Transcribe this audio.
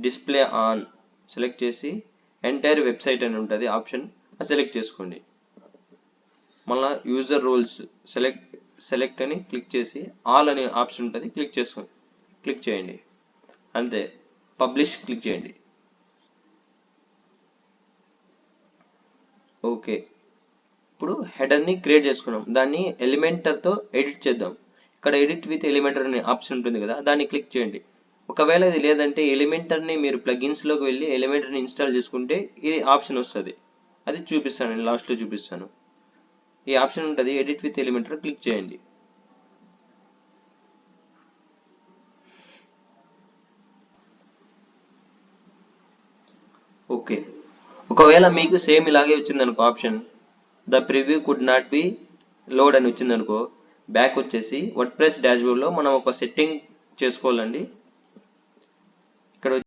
Display on select చేసి entire website అని ఉంటుంది ఆప్షన్, సెలెక్ట్ చేసుకోండి. మళ్ళీ యూజర్ రోల్స్ సెలెక్ట్ అని క్లిక్ చేసి ఆల్ అనే ఆప్షన్ ఉంటుంది, క్లిక్ చేయండి. అంతే, పబ్లిష్ క్లిక్ చేయండి. ఓకే, ఇప్పుడు హెడర్ని క్రియేట్ చేసుకున్నాం. దాన్ని ఎలిమెంటర్తో ఎడిట్ చేద్దాం. ఇక్కడ ఎడిట్ విత్ ఎలిమెంటర్ అనే ఆప్షన్ ఉంటుంది కదా, దాన్ని క్లిక్ చేయండి. ఒకవేళ ఇది లేదంటే ఎలిమెంటర్ని మీరు ప్లగిన్స్లోకి వెళ్ళి ఎలిమెంటర్ని ఇన్స్టాల్ చేసుకుంటే ఇది ఆప్షన్ వస్తుంది. అది చూపిస్తాను, నేను లాస్ట్లో చూపిస్తాను. ఈ ఆప్షన్ ఉంటుంది, ఎడిట్ విత్ ఎలిమెంటర్ క్లిక్ చేయండి. ఓకే, ఒకవేళ మీకు సేమ్ ఇలాగే వచ్చిందనుకో option, the preview could not be load అని వచ్చిందనుకో, బ్యాక్ వచ్చేసి వర్డ్ ప్రెస్ డాష్బోర్డ్లో మనం ఒక సెట్టింగ్ చేసుకోవాలండి.